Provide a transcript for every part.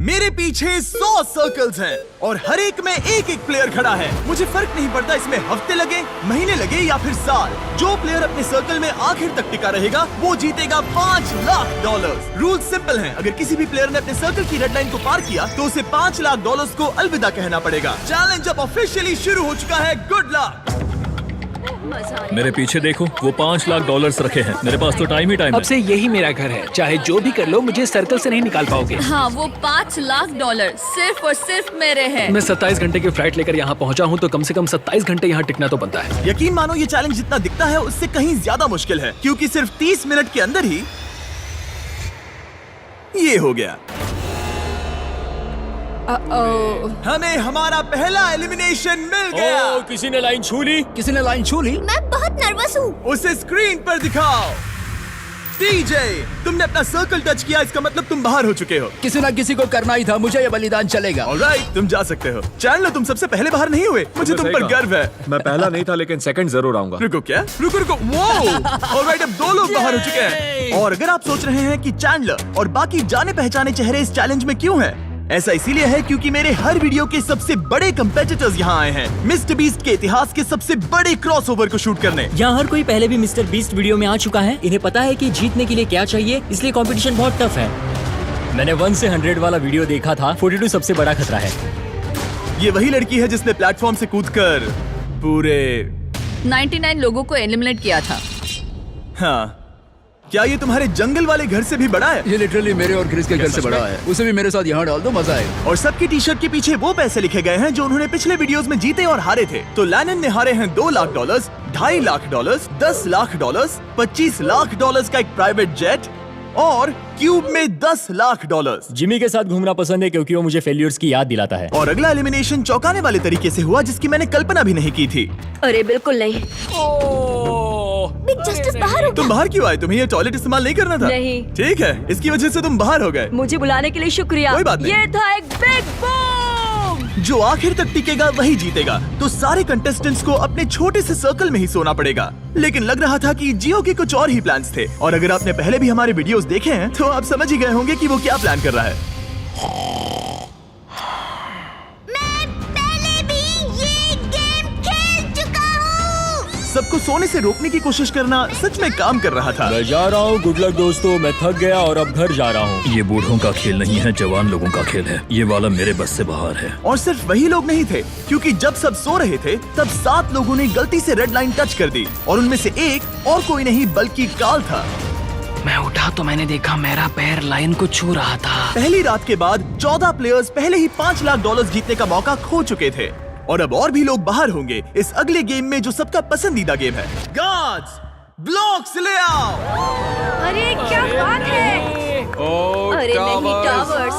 मेरे पीछे 100 सर्कल्स हैं और हर एक में एक एक प्लेयर खड़ा है। मुझे फर्क नहीं पड़ता इसमें हफ्ते लगे, महीने लगे या फिर साल। जो प्लेयर अपने सर्कल में आखिर तक टिका रहेगा वो जीतेगा $5 लाख। रूल सिंपल हैं। अगर किसी भी प्लेयर ने अपने सर्कल की रेड लाइन को पार किया तो उसे $5 लाख को अलविदा कहना पड़ेगा। चैलेंज अब ऑफिशियली शुरू हो चुका है। Good luck. मेरे पीछे देखो, वो $5 लाख रखे हैं। मेरे पास तो टाइम ही टाइम है। अब से यही मेरा घर है, चाहे जो भी कर लो मुझे सर्कल से नहीं निकाल पाओगे। हाँ, वो $5 लाख सिर्फ और सिर्फ मेरे हैं। मैं 27 घंटे की फ्लाइट लेकर यहाँ पहुँचा हूँ तो कम से कम 27 घंटे यहाँ टिकना तो बनता है। यकीन मानो ये चैलेंज जितना दिखता है उससे कहीं ज्यादा मुश्किल है, क्योंकि सिर्फ 30 मिनट के अंदर ही ये हो गया। हमें हमारा पहला एलिमिनेशन मिल गया। किसी ने लाइन छू ली। किसी ने लाइन छू ली। मैं बहुत नर्वस हूँ। उसे स्क्रीन पर दिखाओ। डीजे, तुमने अपना सर्कल टच किया, इसका मतलब तुम बाहर हो चुके हो। किसी ना किसी को करना ही था, मुझे ये बलिदान चलेगा। ऑलराइट, तुम जा सकते हो। चैनलर, तुम सबसे पहले बाहर नहीं हुए। मुझे तुम पर गर्व है। मैं पहला नहीं था लेकिन सेकंड जरूर आऊंगा। रुको, क्या? रुको। वो ऑलराइट, अब 2 लोग बाहर हो चुके हैं। और अगर आप सोच रहे हैं कि चैनलर और बाकी जाने पहचाने चेहरे इस चैलेंज में क्यों हैं? ऐसा इसीलिए है क्योंकि मेरे हर वीडियो के सबसे बड़े कंपेटिटर्स यहाँ आए हैं, मिस्टर बीस्ट के इतिहास के सबसे बड़े क्रॉसओवर को शूट करने। यहाँ हर कोई पहले भी मिस्टर बीस्ट वीडियो में आ चुका है। इन्हें पता है कि जीतने के लिए क्या चाहिए, इसलिए कंपटीशन बहुत टफ है। मैंने 1 से 100 वाला वीडियो देखा था। 42 सबसे बड़ा खतरा है। ये वही लड़की है जिसने प्लेटफॉर्म से कूदकर पूरे 99 लोगों को एलिमिनेट किया था। हाँ, क्या ये तुम्हारे जंगल वाले घर से भी बड़ा है? ये लिटरली मेरे और क्रिस के घर से बड़ा है। उसे भी मेरे साथ यहाँ डाल दो, मजा आएगा। और सबकी टी शर्ट के पीछे वो पैसे लिखे गए हैं जो उन्होंने पिछले वीडियोस में जीते और हारे थे। तो लैनन ने हारे हैं $2 लाख, $2.5 लाख, $10 लाख, $25 लाख का एक प्राइवेट जेट और क्यूब में $10 लाख। जिमी के साथ घूमना पसंद है क्योंकि वो मुझे फेल्यूर्स की याद दिलाता है। और अगला एलिमिनेशन चौंकाने वाले तरीके से हुआ जिसकी मैंने कल्पना भी नहीं की थी। अरे बिल्कुल नहीं। बिग जस्टिस बाहर हो तुम गया। बाहर क्यों आए? तुम्हें ये टॉयलेट इस्तेमाल नहीं करना था? नहीं। ठीक है, इसकी वजह से तुम बाहर हो गए। मुझे बुलाने के लिए शुक्रिया। कोई बात नहीं। ये था एक बिग बूम। जो आखिर तक टिकेगा वही जीतेगा। तो सारे कंटेस्टेंट्स को अपने छोटे से सर्कल में ही सोना पड़ेगा। लेकिन लग रहा था कि जियो के कुछ और ही प्लान्स थे। और अगर आपने पहले भी हमारे वीडियोस देखे हैं तो आप समझ ही गए होंगे कि वो क्या प्लान कर रहा है। मैं पहले भी ये गेम खेल चुका हूँ। सबको सोने से रोकने की कोशिश करना सच में काम कर रहा था। मैं जा रहा हूँ। गुड लक दोस्तों, मैं थक गया और अब घर जा रहा हूँ। ये बूढ़ों का खेल नहीं है, जवान लोगों का खेल है। ये वाला मेरे बस से बाहर है। और सिर्फ वही लोग नहीं थे, क्योंकि जब सब सो रहे थे तब 7 लोगों ने गलती से रेड लाइन टच कर दी। और उनमें से एक और कोई नहीं बल्कि काल था। मैं उठा तो मैंने देखा मेरा पैर लाइन को छू रहा था। पहली रात के बाद 14 प्लेयर्स पहले ही $5 लाख जीतने का मौका खो चुके थे। और अब और भी लोग बाहर होंगे इस अगले गेम में जो सबका पसंदीदा गेम है। गार्ड्स, ब्लॉक्स ले आओ। अरे क्या बात है। अरे नहीं, टावर्स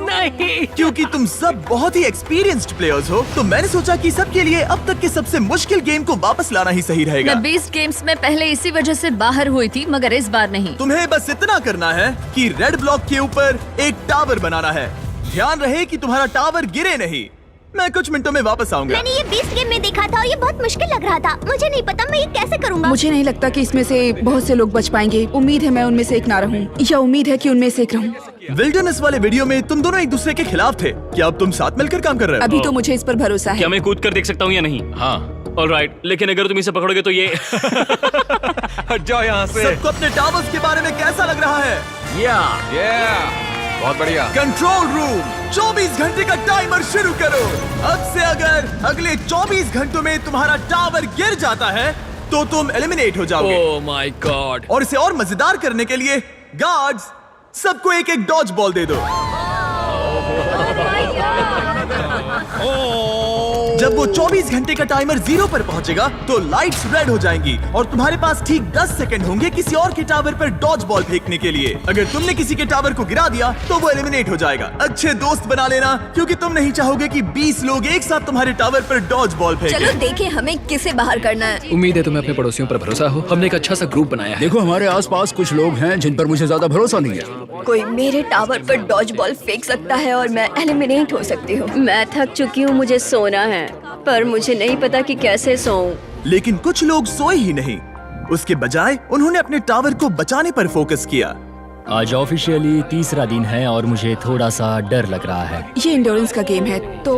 नहीं। क्योंकि तुम सब बहुत ही एक्सपीरियंस्ड प्लेयर्स हो तो मैंने सोचा कि सबके लिए अब तक के सबसे मुश्किल गेम को वापस लाना ही सही रहेगा। मैं 20 गेम्स में पहले इसी वजह से बाहर हुई थी, मगर इस बार नहीं। तुम्हें बस इतना करना है कि रेड ब्लॉक के ऊपर एक टावर बनाना है। ध्यान रहे कि तुम्हारा टावर गिरे नहीं। मैं कुछ मिनटों में वापस आऊंगा। मैंने ये 20 गेम में देखा था और ये बहुत मुश्किल लग रहा था। मुझे नहीं पता मैं ये कैसे करूँगा। मुझे नहीं लगता कि इसमें से बहुत से लोग बच पाएंगे। उम्मीद है मैं उनमें से एक ना रहूं, या उम्मीद है कि उनमें से एक रहूं। विल्डरनेस वाले वीडियो में तुम दोनों एक दूसरे के खिलाफ थे। क्या अब तुम साथ मिलकर काम कर रहे हो? अभी तो मुझे इस पर भरोसा है। क्या मैं कूद कर देख सकता हूँ या नहीं? हाँ। ऑलराइट, लेकिन अगर तुम इसे पकड़ोगे तो ये हट जाओ यहाँ से। सबको अपने टावर्स के बारे में कैसा लग रहा है? बहुत बढ़िया। कंट्रोल रूम, 24 घंटे का टाइमर शुरू करो। अब से अगर अगले 24 घंटों में तुम्हारा टावर गिर जाता है तो तुम एलिमिनेट हो जाओगे। ओह माय गॉड। और इसे और मजेदार करने के लिए गार्ड्स सबको एक एक डॉज बॉल दे दो। जब वो 24 घंटे का टाइमर 0 पर पहुंचेगा तो लाइट्स रेड हो जाएंगी और तुम्हारे पास ठीक 10 सेकंड होंगे किसी और के टावर पर डॉज बॉल फेंकने के लिए। अगर तुमने किसी के टावर को गिरा दिया तो वो एलिमिनेट हो जाएगा। अच्छे दोस्त बना लेना, क्योंकि तुम नहीं चाहोगे कि 20 लोग एक साथ तुम्हारे टावर पर डॉज बॉल फेंकें। चलो देखें हमें किसे बाहर करना है। उम्मीद है तुम्हें अपने पड़ोसियों पर भरोसा हो। हमने एक अच्छा सा ग्रुप बनाया है। देखो हमारे आसपास कुछ लोग हैं जिन पर मुझे ज्यादा भरोसा नहीं है। कोई मेरे टावर पर डॉज बॉल फेंक सकता है और मैं एलिमिनेट हो सकती हूँ। मैं थक चुकी हूँ, मुझे सोना है, पर मुझे नहीं पता कि कैसे सोऊं। लेकिन कुछ लोग सोए ही नहीं। उसके बजाय उन्होंने अपने टावर को बचाने पर फोकस किया। आज ऑफिशियली तीसरा दिन है और मुझे थोड़ा सा डर लग रहा है। ये इंड्योरेंस का गेम है तो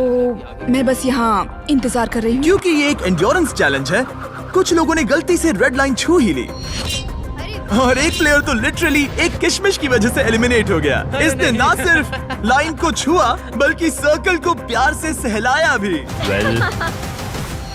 मैं बस यहाँ इंतजार कर रही हूँ। क्योंकि ये एक एंड्योरेंस चैलेंज है, कुछ लोगों ने गलती से रेड लाइन छू ही ली और एक प्लेयर तो लिटरली एक किशमिश की वजह से एलिमिनेट हो गया। इसने ना सिर्फ लाइन को छुआ बल्कि सर्कल को प्यार से सहलाया भी।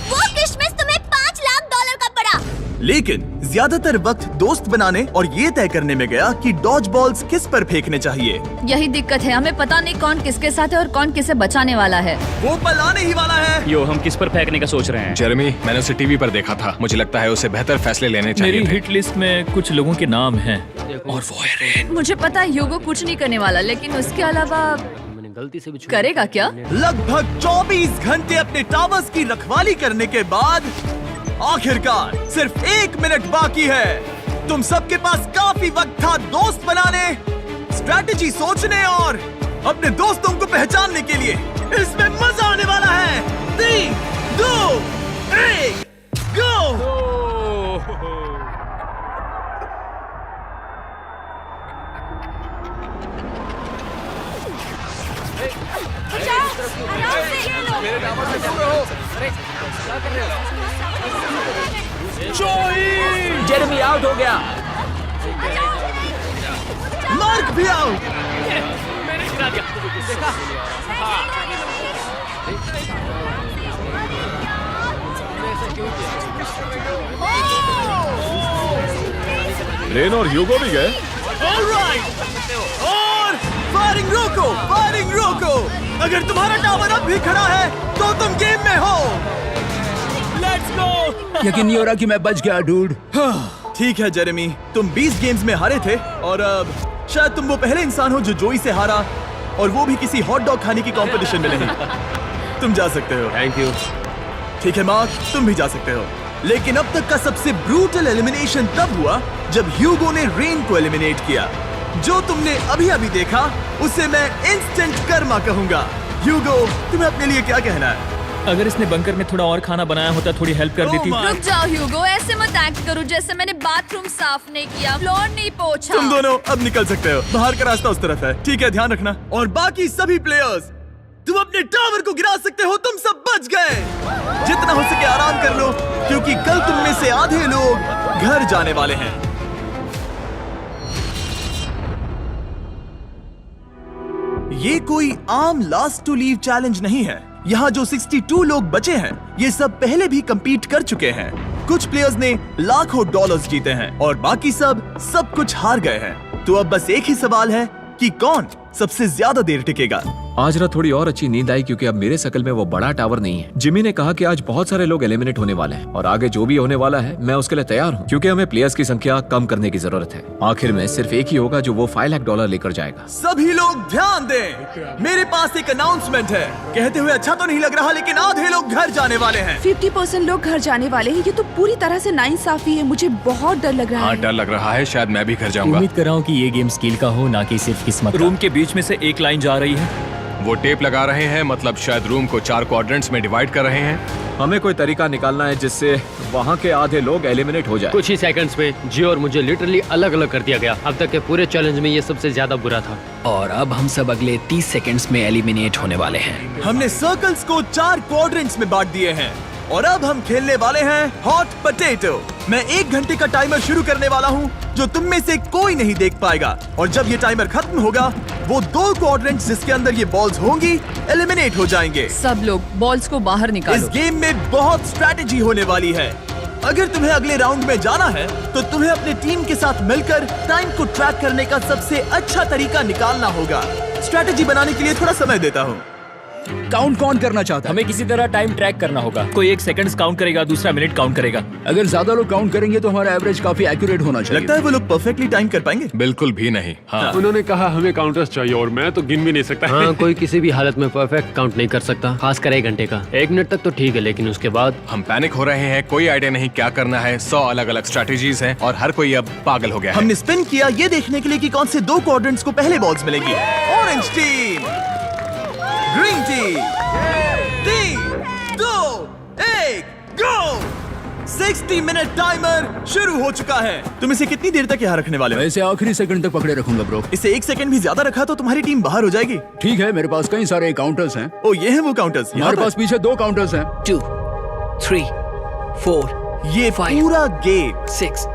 वो किशमिश तुम्हें $5 लाख का पड़ा। लेकिन ज्यादातर वक्त दोस्त बनाने और ये तय करने में गया कि डॉज बॉल्स किस पर फेंकने चाहिए। यही दिक्कत है, हमें पता नहीं कौन किसके साथ है और कौन किसे बचाने वाला है। वो पल आने ही वाला है। यो, हम किस पर फेंकने का सोच रहे हैं? जेरेमी, मैंने उसे टीवी पर देखा था। मुझे लगता है उसे बेहतर फैसले लेने चाहिए मेरी थे। हिट लिस्ट में कुछ लोगों के नाम हैं और वो है रेन। मुझे पता है ह्यूगो कुछ नहीं करने वाला, लेकिन उसके अलावा मैंने गलती से भी करेगा क्या? लगभग 24 घंटे अपने टावर्स की रखवाली करने के बाद आखिरकार सिर्फ 1 मिनट बाकी है। तुम सबके पास काफी वक्त था दोस्त बनाने, स्ट्रैटेजी सोचने और अपने दोस्तों को पहचानने के लिए। इसमें मजा आने वाला है। 3, 2, 1, गो! जेरेमी आउट हो गया। मार्क भी आउट। रेन और ह्यूगो भी गए। ऑलराइट, और फायरिंग रोको, फायरिंग रोको। अगर तुम्हारा टावर अब भी खड़ा है तो तुम गेम में हो। Let's go. यकीन नहीं हो रहा कि मैं बच गया डूड। ठीक है जेरेमी, तुम 20 गेम्स में हारे थे और अब शायद तुम वो पहले इंसान हो जो जोई से हारा, और वो भी किसी हॉट डॉग खाने की कंपटीशन में नहीं। तुम जा सकते हो। Thank you. ठीक है मार्क, तुम भी जा सकते हो। लेकिन अब तक का सबसे ब्रूटल एलिमिनेशन तब हुआ जब ह्यूगो ने रेन को एलिमिनेट किया। जो तुमने अभी अभी देखा उसे मैं इंस्टेंट कर्मा कहूंगा। ह्यूगो, तुम्हें अपने लिए क्या कहना है? अगर इसने बंकर में थोड़ा और खाना बनाया होता थोड़ी हेल्प कर देती। Oh रुक जाओ ह्यूगो, ऐसे मत एक्ट करो जैसे मैंने बाथरूम साफ नहीं किया, फ्लोर नहीं पोंछा। तुम दोनों अब निकल सकते हो। बाहर का रास्ता उस तरफ है। ठीक है, ध्यान रखना। और बाकी सभी प्लेयर्स, तुम अपने टावर को गिरा सकते हो। तुम सब बच गए। जितना हो सके आराम कर लो, क्योंकि कल तुम में से आधे लोग घर जाने वाले हैं। ये कोई आम लास्ट टू लीव चैलेंज नहीं है। यहाँ जो 62 लोग बचे हैं, ये सब पहले भी compete कर चुके हैं। कुछ प्लेयर्स ने लाखों डॉलर्स जीते हैं और बाकी सब कुछ हार गए हैं। तो अब बस एक ही सवाल है कि कौन सबसे ज्यादा देर टिकेगा। आज रात थोड़ी और अच्छी नींद आई क्योंकि अब मेरे सर्कल में वो बड़ा टावर नहीं है। जिमी ने कहा कि आज बहुत सारे लोग एलिमिनेट होने वाले हैं और आगे जो भी होने वाला है मैं उसके लिए तैयार हूँ, क्योंकि हमें प्लेयर्स की संख्या कम करने की जरूरत है। आखिर में सिर्फ एक ही होगा जो वो $5 लाख लेकर जाएगा। सभी लोग ध्यान दें, मेरे पास एक अनाउंसमेंट है। कहते हुए अच्छा तो नहीं लग रहा, लेकिन आधे लोग घर जाने वाले हैं। 50% लोग घर जाने वाले हैं। ये तो पूरी तरह से नाइंसाफी है। मुझे बहुत डर लग रहा हाँ, है। डर लग रहा है। शायद मैं भी घर जाऊंगा। उम्मीद कर रहा हूँ कि ये गेम स्किल का हो, ना कि सिर्फ किस्मत का। रूम के बीच में से एक लाइन जा रही है। वो टेप लगा रहे हैं, मतलब शायद रूम को 4 क्वाड्रेंट्स में डिवाइड कर रहे हैं। हमें कोई तरीका निकालना है जिससे वहाँ के आधे लोग एलिमिनेट हो जाए। कुछ ही सेकंड्स में जियो और मुझे लिटरली अलग अलग कर दिया गया। अब तक के पूरे चैलेंज में ये सबसे ज्यादा बुरा था। और अब हम सब अगले 30 सेकंड्स में एलिमिनेट होने वाले हैं। हमने सर्कल्स को 4 क्वाड्रेंट्स में बांट दिए हैं और अब हम खेलने वाले हैं हॉट पोटैटो। मैं 1 घंटे का टाइमर शुरू करने वाला हूँ जो तुम में से कोई नहीं देख पाएगा, और जब ये टाइमर खत्म होगा वो 2 क्वाड्रेंट्स जिसके अंदर ये बॉल्स होंगी एलिमिनेट हो जाएंगे। सब लोग बॉल्स को बाहर इस निकालो। गेम में बहुत स्ट्रैटेजी होने वाली है। अगर तुम्हें अगले राउंड में जाना है तो तुम्हें अपने टीम के साथ मिलकर टाइम को ट्रैक करने का सबसे अच्छा तरीका निकालना होगा। स्ट्रैटेजी बनाने के लिए थोड़ा समय देता हूँ। काउंट कौन करना चाहता है? हमें किसी तरह टाइम ट्रैक करना होगा। कोई 1 सेकंड्स काउंट करेगा, दूसरा मिनट काउंट करेगा। अगर ज्यादा लोग काउंट करेंगे तो हमारा एवरेज काफी एक्यूरेट होना चाहिए। लगता है वो लोग परफेक्टली टाइम कर पाएंगे। बिल्कुल भी नहीं। हाँ, उन्होंने कहा हमें काउंटर्स चाहिए और मैं तो गिन भी नहीं सकता। हाँ, कोई किसी भी हालत में परफेक्ट काउंट नहीं कर सकता, खासकर 1 घंटे का। 1 मिनट तक तो ठीक है, लेकिन उसके बाद हम पैनिक हो रहे हैं। कोई आइडिया नहीं क्या करना है। 100 अलग अलग स्ट्रैटेजीज हैं और हर कोई अब पागल हो गया है। हमने स्पिन किया ये देखने के लिए कि कौन से 2 क्वाड्रेंट्स को पहले बॉल्स मिलेंगी। Orange team, green team. 3, 2, 1, गो। 60 मिनट टाइमर शुरू हो चुका है। तुम इसे कितनी देर तक यहाँ रखने वाले हो? मैं इसे आखिरी सेकंड तक पकड़े रखूंगा ब्रो। इसे 1 सेकंड भी ज्यादा रखा तो तुम्हारी टीम बाहर हो जाएगी। ठीक है, मेरे पास कई सारे काउंटर्स हैं। ओ ये हैं वो काउंटर्स। हमारे पास पीछे 2 काउंटर्स हैं। 2, 3, 4, ये 5, पूरा गेम 6,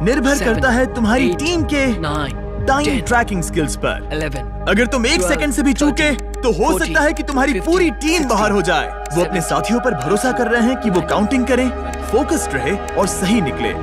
निर्भर 7, करता है तुम्हारी 8, टीम के 9, टाइम 10, ट्रैकिंग स्किल्स पर। 11, अगर तुम 1 सेकंड से भी चूके तो हो 40, सकता है कि तुम्हारी 50, पूरी टीम बाहर हो जाए। वो 70, अपने साथियों पर भरोसा कर रहे हैं कि वो काउंटिंग करें, फोकस्ड रहे और सही निकले,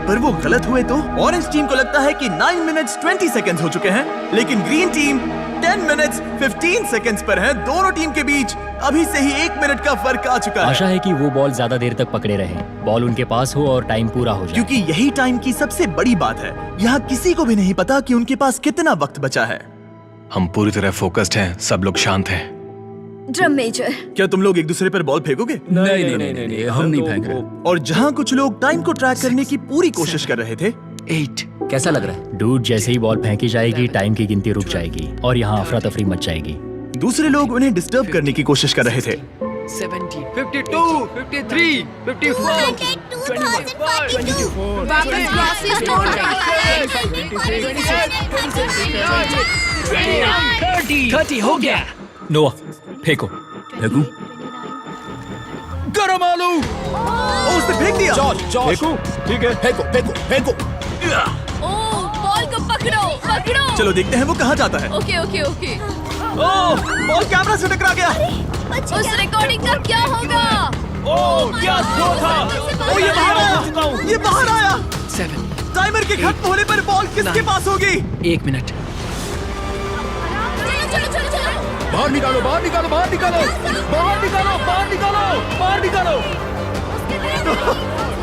पर वो गलत हुए तो? ऑरेंज टीम को लगता है कि 9 मिनट्स 20 सेकंड्स हो चुके हैं, लेकिन ग्रीन टीम 10 मिनट्स 15 सेकंड्स पर है। दोनों टीम के बीच अभी से ही 1 मिनट का फर्क आ चुका आशा है, है कि वो बॉल ज्यादा देर तक पकड़े रहे, बॉल उनके पास हो और टाइम पूरा हो जाए। क्योंकि यही टाइम की सबसे बड़ी बात है। यहाँ किसी को भी नहीं पता कि उनके पास कितना वक्त बचा है। हम पूरी तरह फोकस्ड हैं, सब लोग शांत हैं। ड्रम मेजर, क्या तुम लोग एक दूसरे पर बॉल फेंकोगे? नहीं, हम नहीं फेंक रहे। और जहाँ कुछ लोग टाइम को ट्रैक करने की पूरी कोशिश कर रहे थे, 8, कैसा लग रहा है? डूड, जैसे ही बॉल फेंकी जाएगी टाइम की गिनती रुक जाएगी और यहाँ अफरा तफरी मच जाएगी। दूसरे लोग उन्हें डिस्टर्ब करने की कोशिश कर रहे थे। 70, 52, 53, 54, 30 हो गया। नोआ फेंको। फेंकू? गरम आलू। ओ, उसने फेंक दिया। देखो ठीक है। फेंको। ओ बॉल को पकड़ो। चलो देखते हैं वो कहाँ जाता है। ओके। ओह, बॉल कैमरा से टकरा गया। उस रिकॉर्डिंग का क्या होगा? क्या थ्रो था? ओ ये बाहर आया। 7, टाइमर के खत्म होने पर बॉल किसके पास होगी? 1 मिनट। चलो। बाहर निकालो।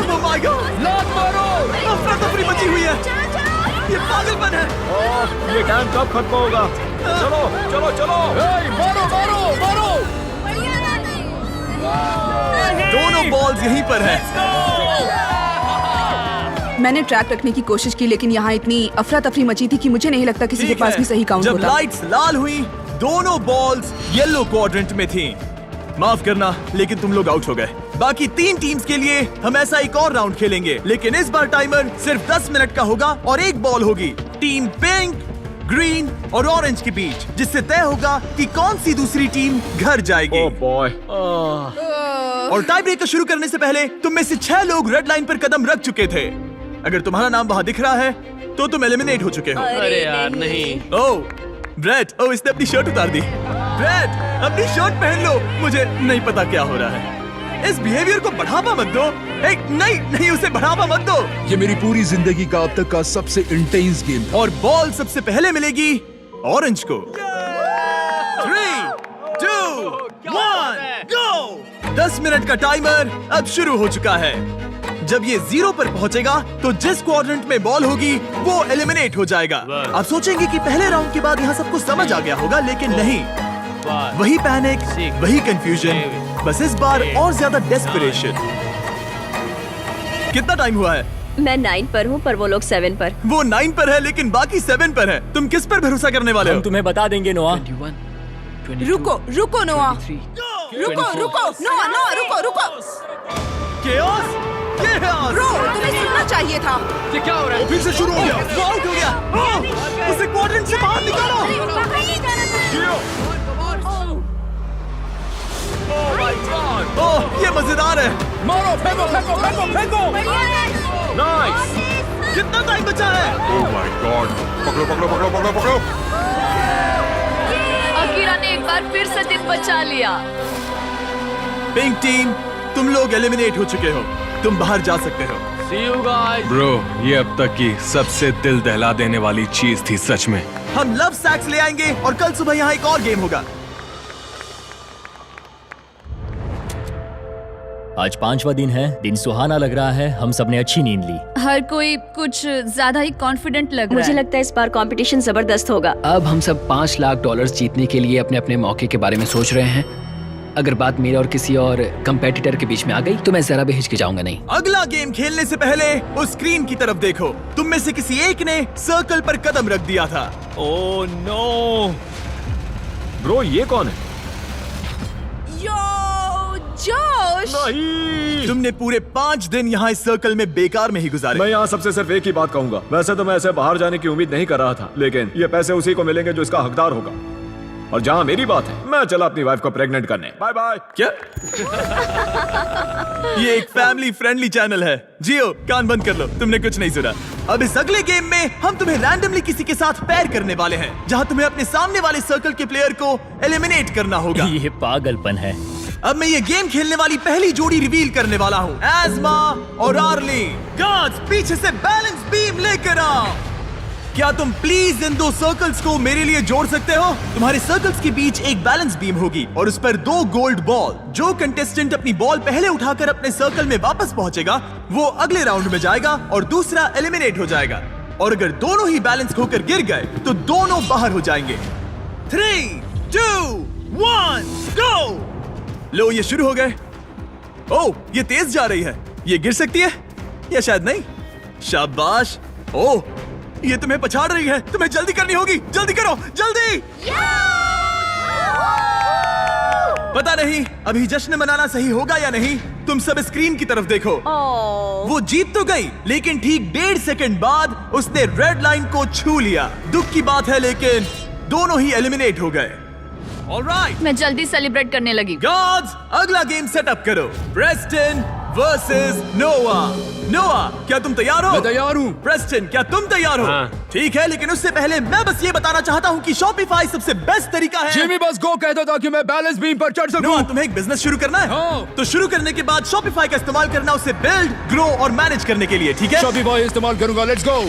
Oh my God! लात मारो। अफरा तफरी मची हुई है। ये पागलपन है। ये टाइम कब खत्म होगा? चलो। मारो। दोनों बॉल्स यहीं पर है। मैंने ट्रैक रखने की कोशिश की, लेकिन यहाँ इतनी अफरा तफरी मची थी कि मुझे नहीं लगता किसी के ठीक पास है। भी सही काउंट जब होता। लाइट्स लाल हुई, दोनों बॉल्स येलो क्वाड्रेंट में थीं। माफ करना, लेकिन तुम लोग आउट हो गए। बाकी 3 टीम्स के लिए हम ऐसा एक और राउंड खेलेंगे, लेकिन इस बार टाइमर सिर्फ 10 मिनट का होगा और एक बॉल होगी टीम पिंक, ग्रीन और ऑरेंज के बीच, जिससे तय होगा कि कौन सी दूसरी टीम घर जाएगी। Oh boy. और टाई ब्रेकर शुरू करने से पहले तुम में से 6 लोग रेड लाइन पर कदम रख चुके थे। अगर तुम्हारा नाम वहां दिख रहा है तो तुम एलिमिनेट हो चुके हो। अरे यार नहीं। ओह ब्रेट, ओह इसने अपनी शर्ट उतार दी। ब्रेट, अपनी शर्ट पहन लो। मुझे नहीं पता क्या हो रहा है। इस बिहेवियर को बढ़ावा मत दो। नहीं, उसे बढ़ावा मत दो। ये मेरी पूरी जिंदगी का अब तक का सबसे इंटेंस गेम था। और बॉल सबसे पहले मिलेगी ऑरेंज को। 3, 2, 1, गो। 10 मिनट का टाइमर अब शुरू हो चुका है। जब ये 0 पर पहुंचेगा तो जिस क्वाड्रेंट में बॉल होगी वो एलिमिनेट हो जाएगा। आप सोचेंगे कि पहले राउंड के बाद यहाँ सबको समझ आ गया होगा, लेकिन नहीं। वही पैनिक, वही कंफ्यूजन, बस इस बार और ज्यादा डेस्परेशन। कितना टाइम हुआ है? मैं 9 पर हूँ, पर वो लोग 7 पर। वो 9 पर है, लेकिन बाकी 7 पर है। तुम किस पर भरोसा करने वाले हो? हम तुम्हें बता देंगे नोआ। 21, 22, रुको नोआ। 23, रुको। Chaos? Chaos! ब्रो, तुम्हें सुनना चाहिए था। ये क्या हो रहा है? फिर से शुरू हो गया। वो आउट हो गया। ओह, उसे क्वाड्रेंट से बाहर निकालो। ओह, ये मजेदार है। मारो, फेंको। नाइस। कितना टाइम बचा है? Oh my God. पकड़ो। अकीरा ने एक बार फिर से दिन बचा लिया। पिंक टीम, तुम लोग एलिमिनेट हो चुके हो। तुम बाहर जा सकते हो। See you guys. ब्रो, ये अब तक की सबसे दिल दहला देने वाली चीज थी सच में। हम लव सैक्स ले आएंगे और कल सुबह यहाँ एक और गेम होगा। आज 5वां दिन है, दिन सुहाना लग रहा है, हम सबने अच्छी नींद ली। हर कोई कुछ ज्यादा ही कॉन्फिडेंट लग रहा मुझे है। लगता है इस बार कंपटीशन जबरदस्त होगा। अब हम सब $5 लाख जीतने के लिए अपने अपने मौके के बारे में सोच रहे हैं। अगर बात मेरे और किसी और कंपेटिटर के बीच में आ गई तो मैं जरा भी हिचकिचाऊंगा नहीं। अगला गेम खेलने से पहले उस स्क्रीन की तरफ देखो। तुम में से किसी एक ने सर्कल पर कदम रख दिया था। Oh no. ब्रो ये कौन है? जोश, नहीं। तुमने पूरे 5 दिन यहाँ इस सर्कल में बेकार में ही गुजारे। मैं यहाँ सबसे सिर्फ एक ही बात कहूंगा, वैसे तो मैं ऐसे बाहर जाने की उम्मीद नहीं कर रहा था, लेकिन ये पैसे उसी को मिलेंगे जो इसका हकदार होगा। और जहाँ मेरी बात है, मैं चला अपनी वाइफ को प्रेग्नेंट करने। Bye bye. क्या? ये एक फैमिली फ्रेंडली चैनल है। जियो, कान बंद कर लो, तुमने कुछ नहीं सुना। अब इस अगले गेम में हम तुम्हें रैंडमली किसी के साथ पैर करने वाले हैं, जहाँ तुम्हें अपने सामने वाले सर्कल के प्लेयर को एलिमिनेट करना होगा। ये पागलपन है। अब मैं ये गेम खेलने वाली पहली जोड़ी रिवील करने वाला हूँ, एज़मा और आर्ली। गार्ड्स, पीछे से बैलेंस बीम लेकर आओ। क्या तुम प्लीज इन 2 सर्कल्स को मेरे लिए जोड़ सकते हो? तुम्हारे सर्कल्स के बीच एक बैलेंस बीम होगी और उस पर 2 गोल्ड बॉल। जो कंटेस्टेंट अपनी बॉल पहले उठाकर अपने सर्कल में वापस पहुंचेगा, वो अगले राउंड में जाएगा और दूसरा एलिमिनेट हो जाएगा। और अगर दोनों ही बैलेंस खोकर गिर गए तो दोनों बाहर हो जाएंगे। 3, 2, 1, गो। लो, ये शुरू हो गए। ओह, ये तेज जा रही है। ये गिर सकती है या शायद नहीं। शाबाश। ओह, ये तुम्हें पछाड़ रही है। तुम्हें जल्दी करनी होगी। जल्दी करो, जल्दी। पता नहीं अभी जश्न मनाना सही होगा या नहीं। तुम सब स्क्रीन की तरफ देखो। वो जीत तो गई, लेकिन ठीक 1.5 सेकंड बाद उसने रेड लाइन को छू लिया। दुख की बात है, लेकिन दोनों ही एलिमिनेट हो गए। ऑलराइट, मैं जल्दी सेलिब्रेट करने लगी। गॉड्स, अगला गेम सेटअप करो। प्रेस्टन वर्सेस नोआ। नोआ, क्या तुम तैयार हो? मैं तैयार हूँ। प्रेस्टन, क्या तुम तैयार हो? हाँ। ठीक है, लेकिन उससे पहले मैं बस ये बताना चाहता हूँ कि शॉपिफाई सबसे बेस्ट तरीका है। जिमी बस गो कहता था कि मैं बैलेंस बीम पर चढ़ सकूं। नोआ, तुम्हें एक बिजनेस शुरू करना है? हाँ। तो शुरू करने के बाद शॉपिफाई का इस्तेमाल करना, उसे बिल्ड, ग्रो और मैनेज करने के लिए, ठीक है? शॉपिफाई इस्तेमाल करूंगा। Let's go.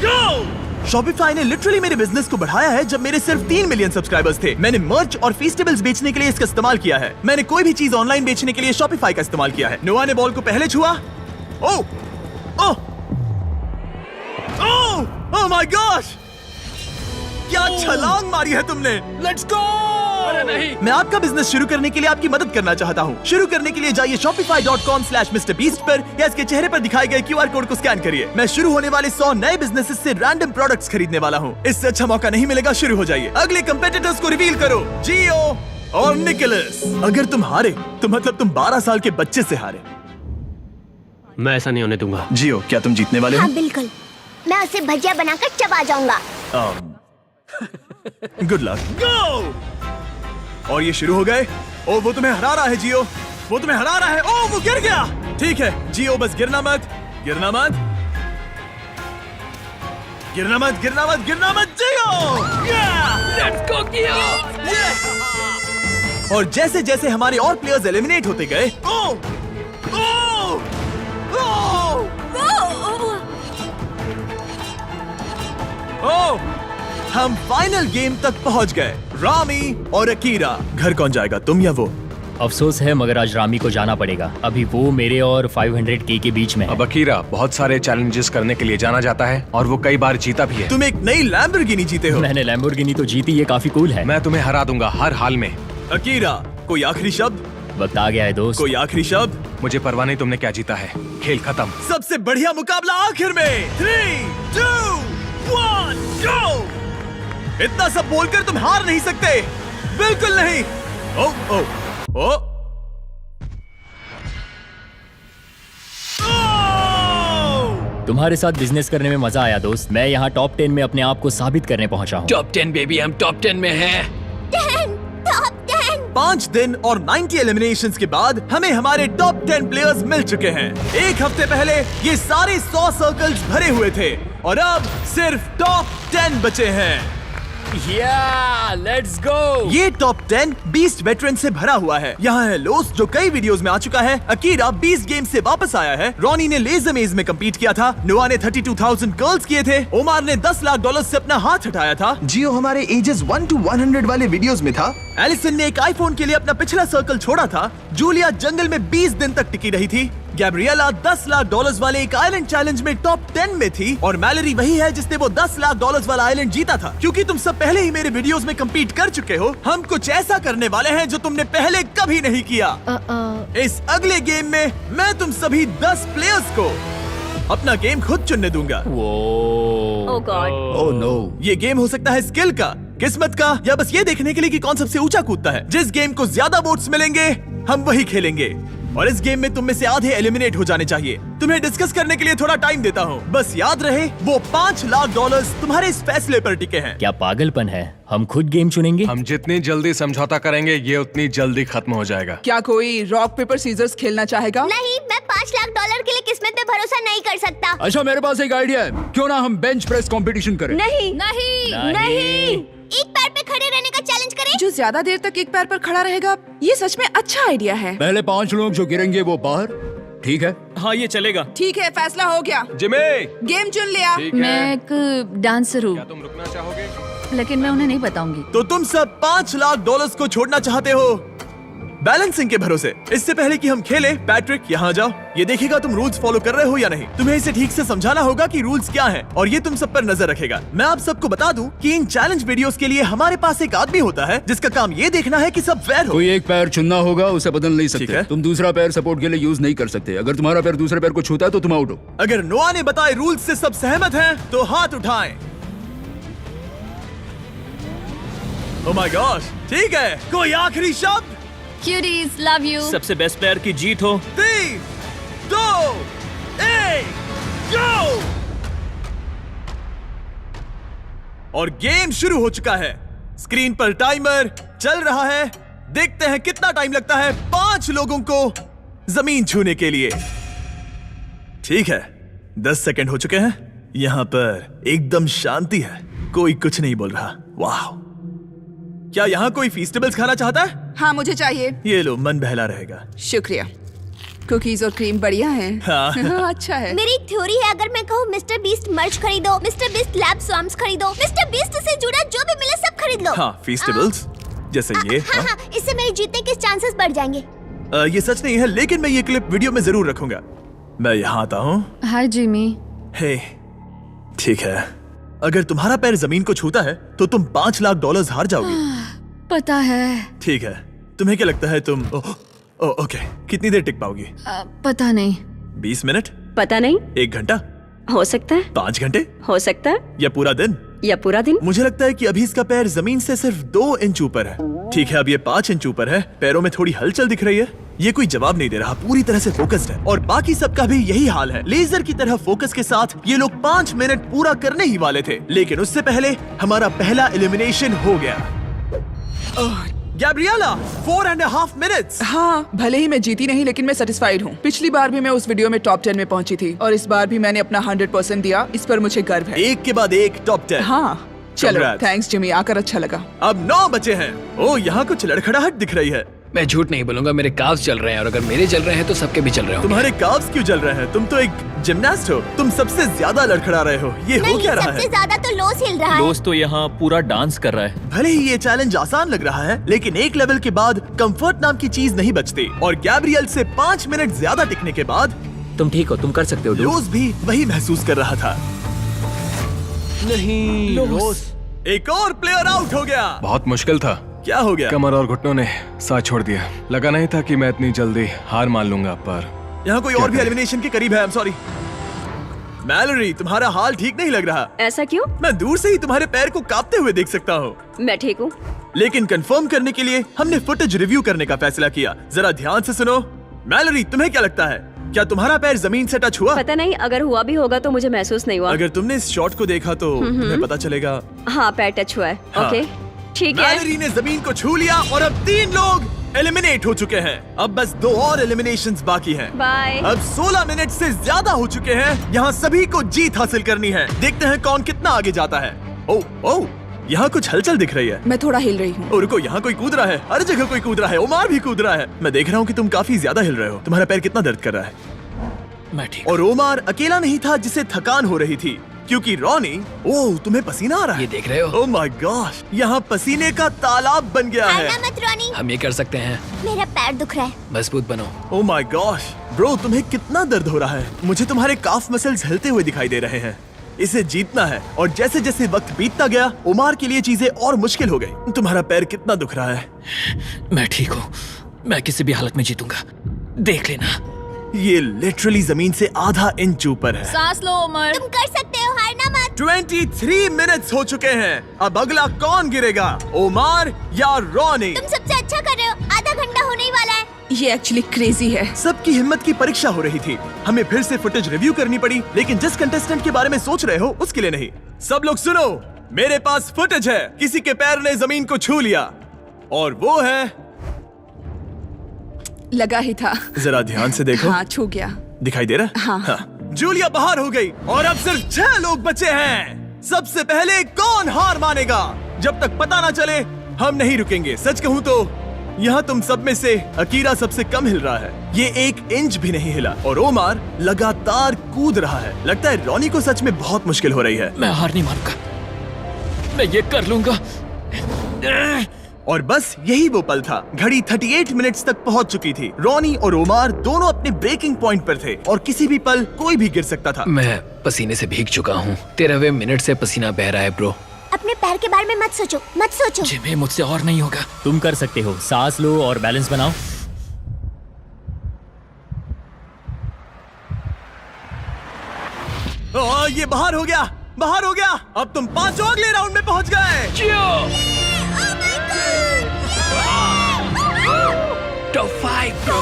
गो! शॉपिफाई ने लिटरली मेरे बिजनेस को बढ़ाया है जब मेरे सिर्फ 3 मिलियन सब्सक्राइबर्स थे। मैंने मर्च और फेस्टिवल्स बेचने के लिए इसका इस्तेमाल किया है। मैंने कोई भी चीज ऑनलाइन बेचने के लिए शॉपिफाई का इस्तेमाल किया है। नोआ ने बॉल को पहले छुआ। ओह, ओह, ओह, ओह माय गॉश! क्या छलांग मारी है तुमने! Let's go! अरे नहीं। मैं आपका बिजनेस शुरू करने के लिए आपकी मदद करना चाहता हूँ। शुरू करने के लिए जाइए shopify.com/MrBeast पर या इसके चेहरे पर दिखाए गए QR कोड को स्कैन करिए। मैं शुरू होने वाले 100 नए बिजनेसेस से रैंडम प्रोडक्ट्स खरीदने वाला हूँ। इससे अच्छा मौका नहीं मिलेगा। शुरू हो जाइए। अगले कंपेटिटर्स को रिवील करो, जियो और निकोलस। अगर तुम हारे तो मतलब तुम 12 साल के बच्चे से हारे। मैं ऐसा नहीं होने दूंगा। जियो, क्या तुम जीतने वाले हो? हाँ बिल्कुल, मैं उसे भजिया बनाकर चबा जाऊंगा। Good luck. गो! और ये शुरू हो गए। ओ, वो तुम्हें हरा रहा है जियो, वो तुम्हें हरा रहा है। ओ, वो गिर गया। ठीक है जियो, बस गिरना मत, गिरना मत, गिरना मत, गिरना मत, गिरना मत जियो। लेट्स गो किया। और जैसे जैसे हमारे और प्लेयर्स एलिमिनेट होते गए, ओ, ओ, ओ, ओ, हम फाइनल गेम तक पहुंच गए। रामी और अकीरा। घर कौन जाएगा, तुम या वो? अफसोस है, मगर आज रामी को जाना पड़ेगा। अभी वो मेरे और 500K के बीच में है। अब अकीरा बहुत सारे चैलेंजेस करने के लिए जाना जाता है और वो कई बार जीता भी है। तुम एक नई लैम्बोर्गिनी जीते हो। मैंने लैम्बोर्गिनी तो जीती, ये काफी कूल है। मैं तुम्हें हरा दूंगा हर हाल में। अकीरा, कोई आखिरी शब्द? वक्त आ गया है दोस्त। कोई आखिरी शब्द? मुझे परवाह नहीं तुमने क्या जीता है। खेल खत्म। सबसे बढ़िया मुकाबला आखिर में। 3, 2, 1, गो! इतना सब बोलकर तुम हार नहीं सकते, बिल्कुल नहीं। ओ, ओ, ओ, तुम्हारे साथ बिजनेस करने में मजा आया दोस्त। मैं यहाँ टॉप 10 में अपने आप को साबित करने पहुँचा हूँ। टॉप 10 बेबी, हम टॉप 10 में हैं। 5 दिन और 90 एलिमिनेशंस के बाद हमें हमारे टॉप 10 प्लेयर्स मिल चुके हैं। एक हफ्ते पहले ये सारे 100 सर्कल्स भरे हुए थे और अब सिर्फ टॉप 10 बचे हैं। Let's go. ये टॉप 10 बीस्ट वेटरन से भरा हुआ है। यहाँ है लोस, जो कई वीडियोस में आ चुका है। अकीरा 20 गेम से वापस आया है। रॉनी ने लेजर मेज में कम्पीट किया था। नोआ ने 32,000 कर्ल्स किए थे। ओमार ने $10 लाख से अपना हाथ हटाया था। जियो हमारे एजेस 1 to 100 वाले वीडियोस में था। एलिसन ने एक आईफोन के लिए अपना पिछला सर्कल छोड़ा था। जूलिया जंगल में 20 दिन तक टिकी रही थी। गैब्रिएला $10 लाख वाले एक आइलैंड चैलेंज में टॉप 10 में थी। और मैलरी वही है जिसने वो $10 लाख वाला आइलैंड जीता था। क्योंकि तुम सब पहले ही मेरे वीडियोस में कम्पीट कर चुके हो, हम कुछ ऐसा करने वाले हैं जो तुमने पहले कभी नहीं किया। इस अगले गेम में मैं तुम सभी 10 प्लेयर्स को अपना गेम खुद चुनने दूंगा। Oh god. Oh no. ये गेम हो सकता है स्किल का, किस्मत का, या बस ये देखने के लिए कि कौन सबसे ऊंचा कूदता है। जिस गेम को ज्यादा वोट्स मिलेंगे हम वही खेलेंगे। और इस गेम में तुम में से आधे एलिमिनेट हो जाने चाहिए। तुम्हें डिस्कस करने के लिए थोड़ा टाइम देता हूँ। बस याद रहे वो $5 लाख तुम्हारे इस फैसले पर टिके हैं। क्या पागलपन है? हम खुद गेम चुनेंगे। हम जितनी जल्दी समझौता करेंगे ये उतनी जल्दी खत्म हो जाएगा। क्या कोई रॉक पेपर सीजर्स खेलना चाहेगा? नहीं, मैं $5 लाख के लिए किस्मत पे भरोसा नहीं कर सकता। अच्छा, मेरे पास एक आइडिया है। क्यों ना हम बेंच प्रेस कंपटीशन करें? नहीं नहीं नहीं। एक पैर पे खड़े रहने का चैलेंज करें। जो ज्यादा देर तक एक पैर पर खड़ा रहेगा, ये सच में अच्छा आइडिया है। पहले 5 लोग जो गिरेंगे वो बाहर, ठीक है? हाँ ये चलेगा। ठीक है, फैसला हो गया। जिमी, गेम चुन लिया। मैं एक डांसर हूँ, तुम रुकना चाहोगे? लेकिन मैं उन्हें नहीं बताऊंगी। तो तुम सब $5 लाख को छोड़ना चाहते हो बैलेंसिंग के भरोसे। इससे पहले कि हम खेलें, पैट्रिक यहाँ जाओ। ये देखेगा तुम रूल्स फॉलो कर रहे हो या नहीं। तुम्हें इसे ठीक से समझाना होगा कि रूल्स क्या हैं, और ये तुम सब पर नजर रखेगा। मैं आप सबको बता दूं कि इन चैलेंज वीडियोस के लिए हमारे पास एक आदमी होता है जिसका काम ये देखना है कि सब फेयर हो। कोई एक पैर चुनना होगा, उसे बदल नहीं ठीक सकते। है। तुम दूसरा पैर सपोर्ट के लिए यूज नहीं कर सकते। अगर तुम्हारा पैर दूसरे पैर को छूता है तो तुम आउट हो। अगर नोआ ने बताए रूल्स से सब सहमत हैं तो हाथ उठाएं। ओह माय गॉश, ठीक है। कोई आखिरी शब्द? Cuties, love you. सबसे बेस्ट प्लेयर की जीत हो। 3, 2, 1, गो! और गेम शुरू हो चुका है। स्क्रीन पर टाइमर चल रहा है। देखते हैं कितना टाइम लगता है 5 लोगों को जमीन छूने के लिए। ठीक है, 10 सेकंड हो चुके हैं। यहां पर एकदम शांति है, कोई कुछ नहीं बोल रहा। वाह, क्या यहाँ कोई फीस्टेबल्स खाना चाहता है? हाँ, मुझे चाहिए। ये लो, मन बहला रहेगा। शुक्रिया। कुकीज और क्रीम बढ़िया है। हाँ। अच्छा है। मेरी थ्योरी है, अगर मैं कहूँ मिस्टर बीस्ट मर्च खरीदो, मिस्टर बीस्ट लैब स्वाम्स खरीदो, मिस्टर बीस्ट से जुड़ा जो भी मिले सब खरीद लो। हाँ, फीस्टेबल्स जैसे ये। हाँ, इससे मेरे जीतने के चांसेस बढ़ जाएंगे। ये सच नहीं है, लेकिन मैं ये क्लिप वीडियो में जरूर रखूंगा। मैं यहाँ आता हूँ। हाय जिमी। हे, ठीक है। अगर तुम्हारा पैर जमीन को छूता है तो तुम $5 लाख हार जाओगी। पता है। ठीक है, तुम्हें क्या लगता है तुम ओके, कितनी देर टिक पाओगी? पता नहीं। 20 मिनट? पता नहीं। 1 घंटा? हो सकता है। 5 घंटे? हो सकता है। या पूरा दिन? या पूरा दिन। मुझे लगता है कि अभी इसका पैर जमीन से सिर्फ 2 इंच ऊपर है। ठीक है, अब ये 5 इंच ऊपर है। पैरों में थोड़ी हलचल दिख रही है। ये कोई जवाब नहीं दे रहा, पूरी तरह से फोकस्ड है। और बाकी सबका भी यही हाल है। लेजर की तरह फोकस के साथ ये लोग 5 मिनट पूरा करने ही वाले थे, लेकिन उससे पहले हमारा पहला एलिमिनेशन हो गया। Gabriela, 4.5 minutes. हाँ, भले ही मैं जीती नहीं, लेकिन मैं सेटिस्फाइड हूँ। पिछली बार भी मैं उस वीडियो में टॉप 10 में पहुंची थी, और इस बार भी मैंने अपना 100% दिया। इस पर मुझे गर्व है। एक के बाद एक टॉप 10। हाँ, चलो, Congrats. थैंक्स जिमी, आकर अच्छा लगा। अब 9 बचे हैं। ओ, यहाँ कुछ लड़खड़ाहट दिख रही है। मैं झूठ नहीं बोलूंगा, मेरे काव्स चल रहे हैं, और अगर मेरे चल रहे हैं तो सबके भी चल रहे होंगे। तुम्हारे काव्स क्यों चल रहे हैं? तुम तो एक जिमनास्ट हो। तुम सबसे ज्यादा लड़खड़ा रहे हो। ये हो क्या रहा सबसे है? ज्यादा तो लोस हिल रहा है। दोस्त तो यहाँ पूरा डांस कर रहा है। भले ही ये चैलेंज आसान लग रहा है, लेकिन एक लेवल के बाद कंफर्ट नाम की चीज नहीं बचती। और गैब्रियल से 5 मिनट ज्यादा टिकने के बाद तुम ठीक हो, तुम कर सकते हो। लोस भी वही महसूस कर रहा था। नहीं, लोस। एक और प्लेयर आउट हो गया। बहुत मुश्किल था। क्या हो गया? कमर और घुटनों ने साथ छोड़ दिया। लगा नहीं था कि मैं इतनी जल्दी हार मान लूंगा, पर यहाँ कोई और भी एलिमिनेशन के करीब है। I am sorry. मैलोरी, तुम्हारा हाल ठीक नहीं लग रहा। ऐसा क्यों? मैं दूर से ही तुम्हारे पैर को कांपते हुए देख सकता हूँ। मैं ठीक हूँ। लेकिन कंफर्म करने के लिए हमने फुटेज रिव्यू करने का फैसला किया। जरा ध्यान से सुनो। मैलोरी, तुम्हें क्या लगता है, क्या तुम्हारा पैर जमीन से टच हुआ? पता नहीं, अगर हुआ भी होगा तो मुझे महसूस नहीं हुआ। अगर तुमने इस शॉट को देखा तो तुम्हें पता चलेगा। हाँ, पैर टच हुआ है। हाँ। ओके, ठीक है। मैलोरी ने जमीन को छू लिया और अब 3 लोग एलिमिनेट हो चुके हैं। अब बस 2 और एलिमिनेशंस बाकी हैं। बाय। अब 16 मिनट से ज्यादा हो चुके हैं। यहाँ सभी को जीत हासिल करनी है। देखते हैं कौन कितना आगे जाता है। ओह, यहाँ कुछ हलचल दिख रही है। मैं थोड़ा हिल रही हूँ। और रुको, यहाँ कोई कूद रहा है। हर जगह कोई कूद रहा है। ओमार भी कूद रहा है। मैं देख रहा हूँ कि तुम काफी ज्यादा हिल रहे हो। तुम्हारा पैर कितना दर्द कर रहा है? मैं ठीक। और ओमार अकेला नहीं था जिसे थकान हो रही थी, क्योंकि रॉनी, ओह, तुम्हें पसीना आ रहा है। ये देख रहे हो? ओह माय गॉश, यहाँ पसीने का तालाब बन गया है। हारना मत रॉनी। हम ये कर सकते हैं। मेरा पैर दुख रहा है। मजबूत बनो। ओह माय गॉश, ब्रो, तुम्हें कितना दर्द हो रहा है। मुझे तुम्हारे काफ मसल्स हिलते हुए दिखाई दे रहे हैं। इसे जीतना है। और जैसे जैसे वक्त बीतता गया, ओमार के लिए चीजें और मुश्किल हो गई। तुम्हारा पैर कितना दुख रहा है? मैं ठीक हूँ, मैं किसी भी हालत में जीतूंगा, देख लेना। ये लिटरली जमीन से आधा इंच ऊपर है। सांस लो उमर। तुम कर सकते हो, हारना मत। 23 मिनट्स हो चुके हैं। अब अगला कौन गिरेगा, ओमार या रॉनी? तुम सबसे अच्छा कर रहे हो। आधा घंटा होने ही वाला है। ये एक्चुअली क्रेजी है। सबकी हिम्मत की परीक्षा हो रही थी। हमें फिर से फुटेज रिव्यू करनी पड़ी, लेकिन जिस कंटेस्टेंट के बारे में सोच रहे हो उसके लिए नहीं। सब लोग सुनो, मेरे पास फुटेज है। किसी के पैर ने जमीन को छू लिया और वो है, लगा ही था। जरा ध्यान से देखो। हाँ, छू गया। दिखाई दे रहा? हाँ। जूलिया बाहर हो गई और अब सिर्फ 6 लोग बचे हैं। सबसे पहले कौन हार मानेगा? जब तक पता ना चले हम नहीं रुकेंगे। सच कहूँ तो यहाँ तुम सब में से अकीरा सबसे कम हिल रहा है। ये 1 इंच भी नहीं हिला और ओमार लगातार कूद रहा है। लगता है रॉनी को सच में बहुत मुश्किल हो रही है। मैं हार नहीं मानूंगा, मैं ये कर लूंगा। और बस यही वो पल था। घड़ी 38 मिनट्स तक पहुंच चुकी थी। रॉनी और ओमार दोनों अपने ब्रेकिंग पॉइंट पर थे और किसी भी पल कोई भी गिर सकता था। मैं पसीने से भीग चुका हूँ। 13वें मिनट से पसीना बह रहा है ब्रो। अपने पैर के बारे में मत सोचो, मत सोचो। जिमी, मुझसे और नहीं होगा। तुम कर सकते हो। सांस लो और बैलेंस बनाओ। ये बाहर हो गया, बाहर हो गया। अब तुम 5 अगले राउंड में पहुंच गए। Top 5 bro,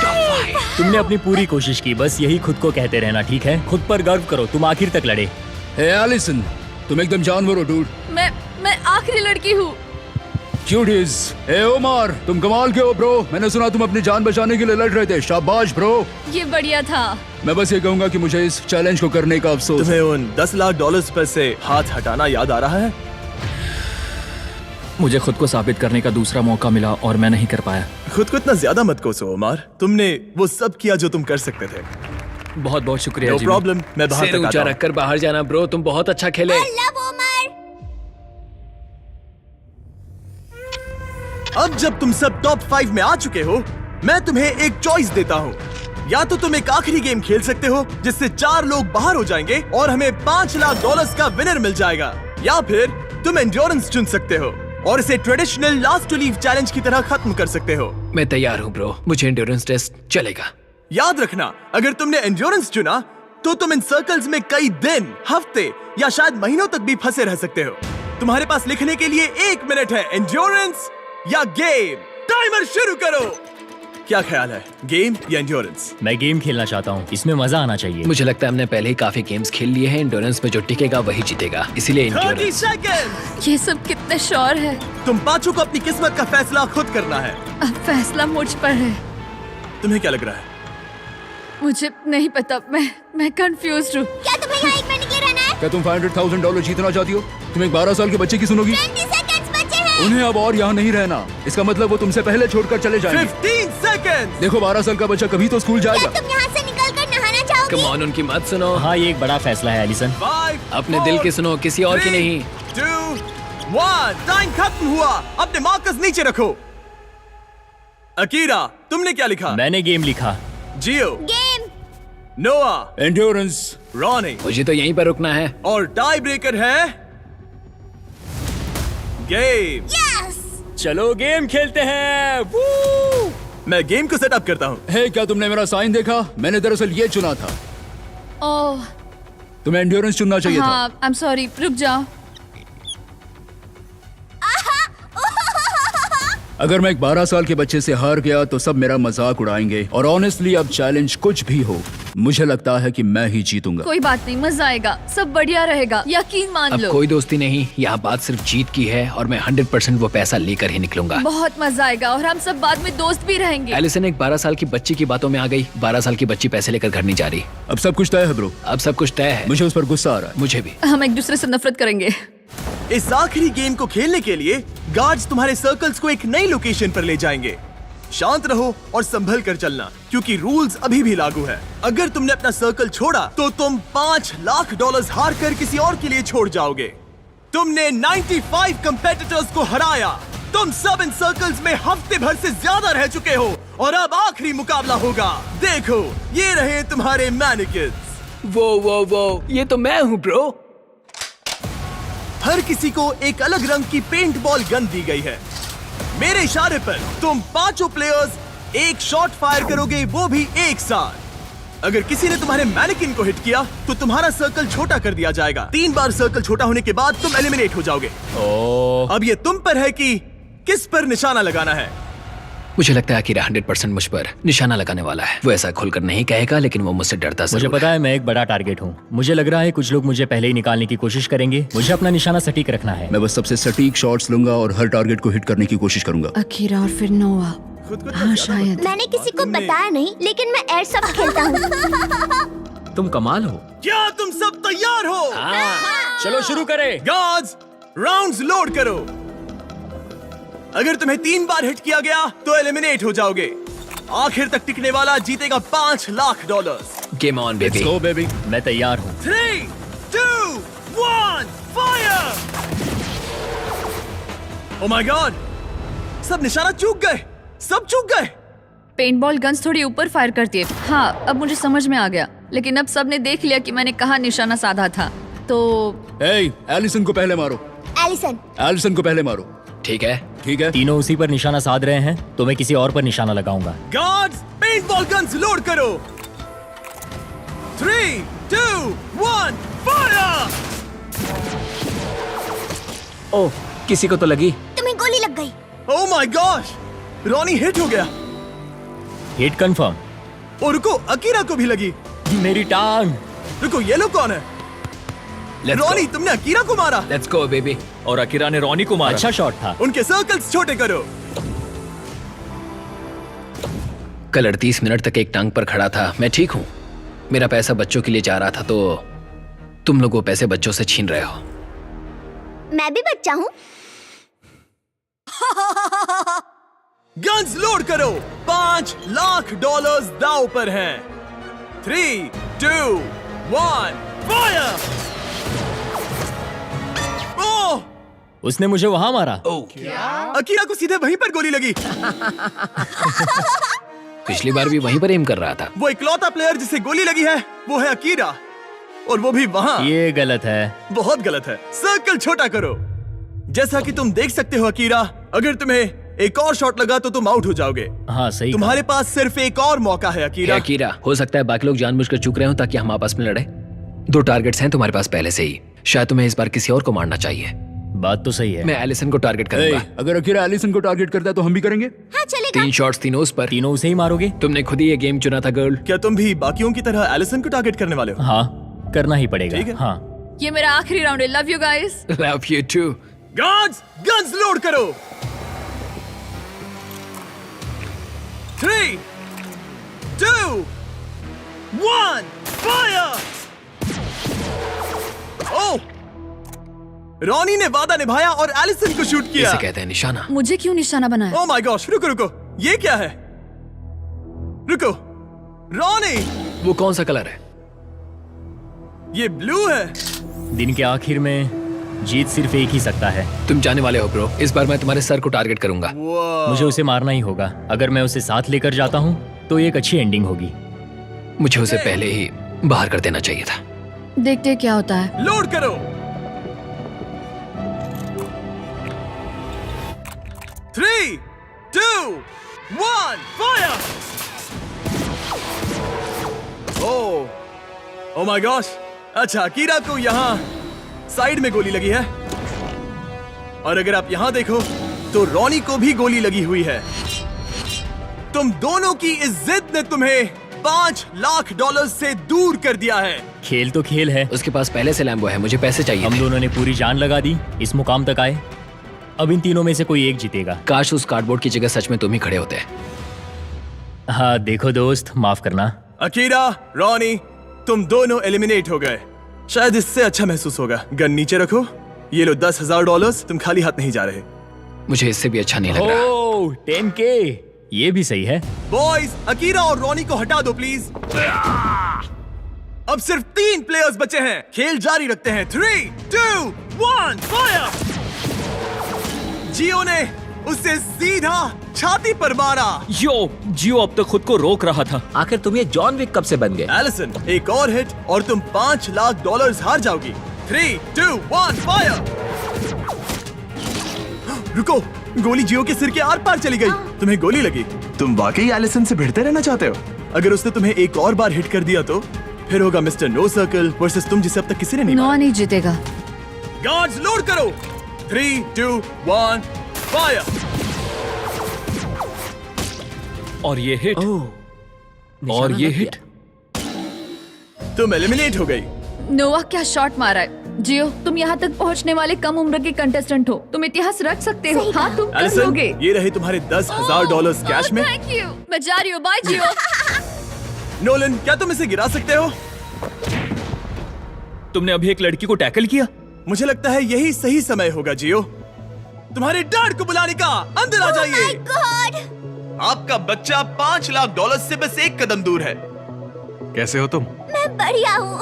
top 5। तुमने अपनी पूरी कोशिश की, बस यही खुद को कहते रहना, ठीक है? खुद पर गर्व करो, तुम आखिर तक लड़े। हे एलिसन, तुम एकदम जानवर हो डूड। मैं आखिरी लड़की हूँ। क्यूटीज। हे ओमार, तुम कमाल के हो ब्रो। मैंने सुना तुम अपनी जान बचाने के लिए लड़ रहे थे। शाबाश ब्रो। ये बढ़िया था। मैं बस ये कहूंगा कि मुझे इस चैलेंज को करने का अफसोस। तुम्हें उन $10 लाख पर से हाथ हटाना याद आ रहा है? मुझे खुद को साबित करने का दूसरा मौका मिला और मैं नहीं कर पाया। खुद को इतना ज्यादा मत कोसो ओमार। तुमने वो सब किया जो तुम कर सकते थे। बहुत बहुत शुक्रिया। नो प्रॉब्लम, मैं बाहर सिर तक ऊंचा आता हूं। रखकर बाहर जाना ब्रो, तुम बहुत अच्छा खेले। अब जब तुम सब टॉप 5 में आ चुके हो, मैं तुम्हें एक चॉइस देता हूँ। या तो तुम एक आखिरी गेम खेल सकते हो जिससे 4 लोग बाहर हो जाएंगे और हमें $5 लाख का विनर मिल जाएगा, या फिर तुम एंड्योरेंस चुन सकते हो और इसे traditional last to leave challenge की तरह खत्म कर सकते हो। मैं तैयार हूँ ब्रो, मुझे एंड्योरेंस टेस्ट चलेगा। याद रखना, अगर तुमने एंड्योरेंस चुना तो तुम इन सर्कल्स में कई दिन, हफ्ते या शायद महीनों तक भी फंसे रह सकते हो। तुम्हारे पास लिखने के लिए 1 मिनट है। एंड्योरेंस या गेम? टाइमर शुरू करो। क्या ख्याल है, गेम या एंड्योरेंस? मैं गेम खेलना चाहता हूँ, इसमें मजा आना चाहिए। मुझे लगता है हमने पहले ही काफी गेम्स खेल लिए हैं। एंड्योरेंस में जो टिकेगा वही जीतेगा, इसीलिए 30 एंड्योरेंस। सेकंड। ये सब कितने श्योर है। तुम 5 को अपनी किस्मत का फैसला खुद करना है। अब फैसला मुझ पर है। तुम्हें क्या लग रहा है? मुझे नहीं पता, मैं कंफ्यूज हूँ। क्या तुम्हें यहाँ 1 मिनट के लिए रहना है? क्या तुम $500,000 जीतना चाहती हो? तुम एक 12 साल के बच्चे की सुनोगी? 20 सेकंड्स बचे हैं। उन्हें अब और यहाँ नहीं रहना। इसका मतलब वो तुमसे पहले छोड़कर चले जाएंगे। 15 सेकंड। देखो, 12 साल का बच्चा कभी तो स्कूल जाएगा। क्या तुम यहाँ से निकलकर नहाना चाहोगी? कम ऑन, उनकी मत सुनो। हाँ, ये एक बड़ा फैसला है एलिसन। 5, अपने दिल की सुनो, किसी और की नहीं। 2, 1। टाइम खत्म हुआ। अपने मार्कस नीचे रखो। अकीरा, तुमने क्या लिखा? मैंने गेम लिखा। जियो? गेम। नोआ? एंड्योरेंस। रॉनी? मुझे तो यहीं पर रुकना है। और टाई ब्रेकर है गेम। यस। चलो गेम खेलते हैं। वू! मैं गेम को सेटअप करता हूँ। हे, क्या तुमने मेरा साइन देखा? मैंने दरअसल ये चुना था। ओह तुम्हें एंड्योरेंस चुनना चाहिए था। हाँ, आई एम सॉरी, रुक जाओ। अगर मैं एक 12 साल के बच्चे से हार गया तो सब मेरा मजाक उड़ाएंगे, और ऑनेस्टली अब चैलेंज कुछ भी हो, मुझे लगता है कि मैं ही जीतूंगा। कोई बात नहीं, मजा आएगा, सब बढ़िया रहेगा, यकीन मान अब लो। कोई दोस्ती नहीं, यहाँ बात सिर्फ जीत की है और मैं 100% वो पैसा लेकर ही निकलूंगा। बहुत मजा आएगा और हम सब बाद में दोस्त भी रहेंगे। एलिसन एक 12 साल की बच्ची की बातों में आ गई। 12 साल की बच्ची पैसे लेकर घर नहीं जा रही। अब सब कुछ तय है ब्रो। अब सब कुछ तय है। मुझे उस पर गुस्सा आ रहा है। मुझे भी। हम एक दूसरे से नफरत करेंगे। इस आखिरी गेम को खेलने के लिए गार्ड्स तुम्हारे सर्कल्स को एक नई लोकेशन पर ले जाएंगे। शांत रहो और संभल कर चलना, क्योंकि रूल्स अभी भी लागू है। अगर तुमने अपना सर्कल छोड़ा तो तुम $5 लाख हार कर किसी और के लिए छोड़ जाओगे। तुमने 95 कंपेटिटर्स को हराया। तुम सब इन सर्कल्स में हफ्ते भर से ज्यादा रह चुके हो और अब आखिरी मुकाबला होगा। देखो, ये रहे तुम्हारे मैनिकिन्स। वो ये तो मैं हूँ ब्रो। हर किसी को एक अलग रंग की पेंट बॉल गन दी गई है। मेरे इशारे पर तुम 5 प्लेयर्स एक शॉट फायर करोगे, वो भी एक साथ। अगर किसी ने तुम्हारे मैनिकिन को हिट किया तो तुम्हारा सर्कल छोटा कर दिया जाएगा। 3 बार सर्कल छोटा होने के बाद तुम एलिमिनेट हो जाओगे। अब ये तुम पर है कि किस पर निशाना लगाना है। मुझे लगता है अकीरा 100% मुझ पर निशाना लगाने वाला है। वो ऐसा खुलकर नहीं कहेगा, लेकिन वो मुझसे डरता मुझे जरूर पता है मैं एक बड़ा टारगेट हूँ। मुझे लग रहा है कुछ लोग मुझे पहले ही निकालने की कोशिश करेंगे। मुझे अपना निशाना सटीक रखना है। मैं बस सबसे सटीक शॉट्स लूंगा और हर टारगेट को हिट करने की कोशिश करूंगा। अकीरा और फिर नोआ। हाँ शायद। मैंने किसी को बताया नहीं, लेकिन मैं एयरसॉफ्ट खेलता हूँ। तुम कमाल हो। क्या तुम सब तैयार हो? चलो शुरू करें। गार्ड्स, राउंड्स लोड करो। अगर तुम्हें 3 बार हिट किया गया तो एलिमिनेट हो जाओगे। आखिर तक टिकने वाला जीतेगा $5 lakh. Game on baby. Go baby. मैं तैयार हूँ। 3, 2, 1, फायर! ओह माय गॉड, सब निशाना चूक गए, सब चूक गए। पेंटबॉल गन्स थोड़ी ऊपर फायर करती है। हाँ, अब मुझे समझ में आ गया, लेकिन अब सबने देख लिया कि मैंने कहाँ निशाना साधा था। तो एलिसन को पहले मारो। एलिसन को पहले मारो। ठीक है, ठीक है। तीनों उसी पर निशाना साध रहे हैं, तो मैं किसी और पर निशाना लगाऊंगा। गार्ड्स, पेंटबॉल गन्स लोड करो। 3, 2, 1, फायर! ओह, किसी को तो लगी। तुम्हें गोली लग गई। Oh my gosh, Ronnie hit हो गया। Hit confirm. और रुको, अकीरा को भी लगी। मेरी टांग। रुको, ये लोग कौन है? रॉनी, तुमने अकीरा को मारा। Let's go baby. और अकीरा ने रॉनी को मारा। अच्छा शॉट था। उनके सर्कल्स छोटे करो। कल 38 मिनट तक एक टांग पर खड़ा था। मैं ठीक हूँ। मेरा पैसा बच्चों के लिए जा रहा था, तो तुम लोग वो पैसे बच्चों से छीन रहे हो। मैं भी बच्चा हूँ। गन्स लोड करो। $5 लाख दांव पर हैं। 3, 2, 1, फायर! ओह! उसने मुझे वहां मारा। अकीरा को सीधे वहीं पर गोली लगी। पिछली बार भी वहीं पर एम कर रहा था। वो इकलौता प्लेयर जिसे गोली लगी है वो है अकीरा, और वो भी वहां। ये गलत है। बहुत गलत है। सर्कल छोटा करो। जैसा कि तुम देख सकते हो अकीरा, अगर तुम्हें एक और शॉट लगा तो तुम आउट हो जाओगे। हाँ सही। तुम्हारे पास सिर्फ एक और मौका है अकीरा। अकीरा, हो सकता है बाकी लोग जानबूझकर चूक रहे हो ताकि हम आपस में लड़े। 2 टारगेट्स हैं तुम्हारे पास पहले से ही। शायद तुम्हें इस बार किसी और को मारना चाहिए। बात तो सही है। मैं एलिसन को टारगेट करूंगा। अगर अकीरा एलिसन को टारगेट करता है तो हम भी करेंगे। हाँ चलेगा। 3 शॉट्स तीनों उस पर। तीनों उसे ही मारोगे? तुमने खुद ही ये गेम चुना था गर्ल। क्या तुम भी बाकियों की तरह एलिसन को टारगेट करने वाले हो? हाँ, करना ही पड़ेगा। ठीक है। हाँ। ये मेरा आखिरी राउंड है। Love you guys. Love you too. Guards, guns load करो। 3, 2, 1, फायर! ओह! रॉनी ने वादा निभाया और एलिसन को शूट किया। इसे कहते हैं निशाना। मुझे क्यों निशाना बनाया? ओह माय गॉश, रुको रुको, ये क्या है? रुको, रॉनी, वो कौन सा कलर है? ये ब्लू है। दिन के आखिर में जीत सिर्फ एक ही सकता है। तुम जाने वाले हो ब्रो। इस बार मैं तुम्हारे सर को टारगेट करूंगा। मुझे उसे मारना ही होगा। अगर मैं उसे साथ लेकर जाता हूँ तो एक अच्छी एंडिंग होगी। मुझे उसे पहले ही बाहर कर देना चाहिए था। देखते क्या होता है। लोड करो। 3, 2, 1, फायर! Oh my gosh. अच्छा, अकीरा को यहाँ साइड में गोली लगी है, और अगर आप यहाँ देखो तो रॉनी को भी गोली लगी हुई है। तुम दोनों की इस जिद ने तुम्हें $5 लाख से दूर कर दिया है। खेल तो खेल है। उसके पास पहले से लैम्बो है। मुझे पैसे चाहिए। हम दोनों ने पूरी जान लगा दी, इस मुकाम तक आए। अब इन तीनों में से कोई एक जीतेगा। काश उस कार्डबोर्ड की जगह सच में तुम ही खड़े होते। हाँ देखो दोस्त, माफ करना। अकीरा, रॉनी, तुम दोनों एलिमिनेट हो गए। शायद इससे अच्छा महसूस होगा। गन नीचे रखो। ये लो $10,000। तुम खाली हाथ नहीं जा रहे। मुझे इससे भी अच्छा नहीं लग रहा। ओह, 10K, ये भी सही है। बॉयज, अकीरा और रॉनी को हटा दो प्लीज। अब सिर्फ 3 प्लेयर्स बचे हैं। खेल जारी रखते हैं। 3, 2, 1, फायर! जियो ने उसे सीधा छाती पर मारा। जियो अब तक खुद को रोक रहा था। आखिर तुम ये जॉन विक कब से बन गए? एलिसन, एक और हिट और तुम $5 लाख हार जाओगी। 3, 2, 1, फायर! रुको, गोली जियो के सिर के आर पार चली गई। तुम्हें गोली लगी। तुम वाकई एलिसन से भिड़ते रहना चाहते हो? अगर उसने तुम्हें एक और बार हिट कर दिया तो फिर होगा मिस्टर नो सर्कल वर्सेस तुम, जिसे अब तक किसी ने नहीं नोआ मारा। नहीं जीतेगा। गार्ड्स लोड करो। 3, 2, 1, फायर! और ये हिट और ये हिट। तुम एलिमिनेट हो गई। नोवा क्या शॉट मारा है। जियो, तुम यहाँ तक पहुँचने वाले कम उम्र के कंटेस्टेंट हो। तुम इतिहास रच सकते हो। हाँ, तुम कर एलिसन, लोगे। ये रहे तुम्हारे $10,000 कैश में। Thank you. मैं जा रही हूँ। बाय जियो। नोलन, क्या तुम इसे गिरा सकते हो? तुमने अभी एक लड़की को टैकल किया। मुझे लगता है यही सही समय होगा जियो। तुम्हारे डैड को बुलाने का। अंदर आ जाइए। आपका बच्चा $5 लाख से बस एक कदम दूर है। कैसे हो तुम? मैं बढ़िया हूँ।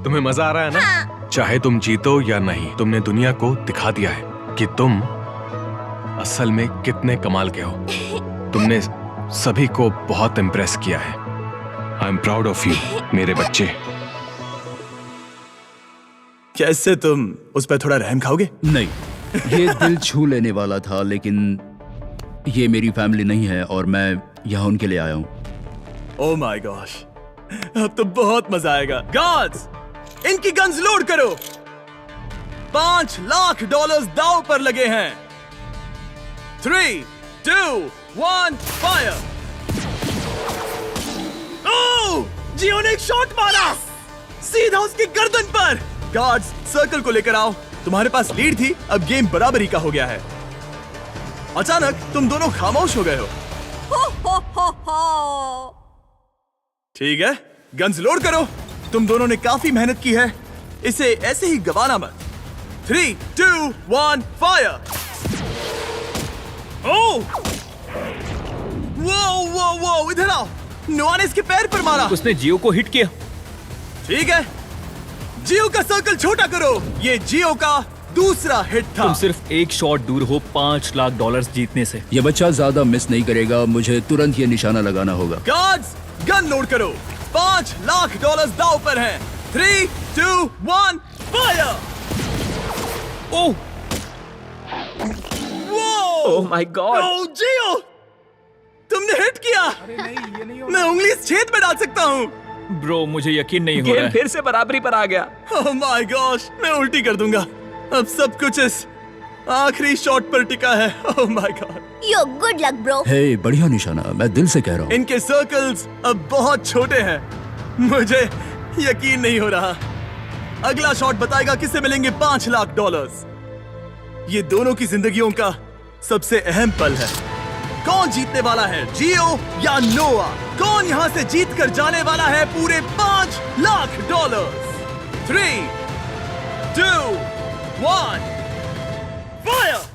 तुम्हें मजा आ रहा है ना? चाहे तुम जीतो या नहीं, तुमने दुनिया को दिखा दिया है कि तुम असल में कितने कमाल के हो। तुमने सभी को बहुत इम्प्रेस किया है। I am proud of you मेरे बच्चे। कैसे तुम उस पर थोड़ा रहम खाओगे? नहीं, ये दिल छू लेने वाला था, लेकिन ये मेरी फैमिली नहीं है और मैं यहाँ उनके लिए आया हूँ। ओह माय गॉश, अब तो बहुत मजा आएगा। गार्ड्स, इनकी गन्स लोड करो। $5 लाख दांव पर लगे हैं। 3, 2, 1, फायर। ओह, जियो ने एक शॉट मारा सीधा उसकी गर्दन पर। गार्ड्स, सर्कल को लेकर आओ। तुम्हारे पास लीड थी, अब गेम बराबरी का हो गया है। अचानक तुम दोनों खामोश हो गए हो। ठीक है, गन्स लोड करो। तुम दोनों ने काफी मेहनत की है, इसे ऐसे ही गवाना मत। 3, 2, 1, फायर। ओह, वो इधर आओ। नोआ ने इसके पैर पर मारा। उसने जियो को हिट किया। ठीक है, जियो का सर्कल छोटा करो। ये जियो का दूसरा हिट था। तुम सिर्फ एक शॉट दूर हो $5 लाख जीतने से। ये बच्चा ज्यादा मिस नहीं करेगा, मुझे तुरंत ये निशाना लगाना होगा। गार्ड्स, गन लोड करो। $5 लाख दांव पर हैं। 3, 2, 1, fire. Oh, oh my god. Oh जियो, तुमने हिट किया। मैं उंगली इस छेद में डाल सकता हूँ। ब्रो, मुझे यकीन नहीं हो रहा है। फिर से बराबरी पर आ गया। ओह माय गॉश, मैं उल्टी कर दूंगा। अब सब कुछ इस आखिरी शॉट पर टिका है। Oh my god. Yo good luck bro. Hey, बढ़िया निशाना, मैं दिल से कह रहा हूँ। इनके सर्कल्स अब बहुत छोटे हैं। मुझे यकीन नहीं हो रहा। अगला शॉट बताएगा किसे मिलेंगे $5 लाख। ये दोनों की जिंदगियों का सबसे अहम पल है। कौन जीतने वाला है, जियो या नोआ? कौन यहाँ से जीत कर जाने वाला है पूरे $5 लाख? 3, 2, 1, फायर।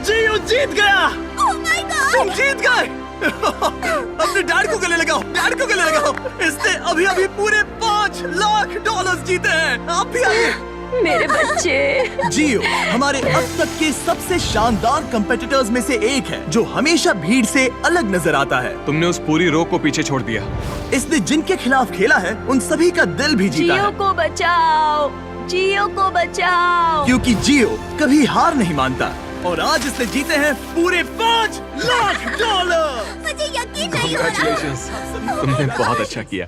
जियो जीत गया। तुम जीत गए। अपने डैड को गले लगाओ, डैड को गले लगाओ। इसने अभी अभी पूरे $5 लाख जीते हैं। आप भी आइए। मेरे बच्चे। जियो हमारे अब तक के सबसे शानदार कंपेटिटर्स में से एक है, जो हमेशा भीड़ से अलग नजर आता है। तुमने उस पूरी रो को पीछे छोड़ दिया। इसने जिनके खिलाफ खेला है उन सभी का दिल भी जीता जियो है। को बचाओ, जियो को बचाओ। क्योंकि जियो कभी हार नहीं मानता। और आज इसने जीते हैं पूरे $5 लाख। मुझे यकीन नहीं हो रहा। तुमने बहुत अच्छा किया।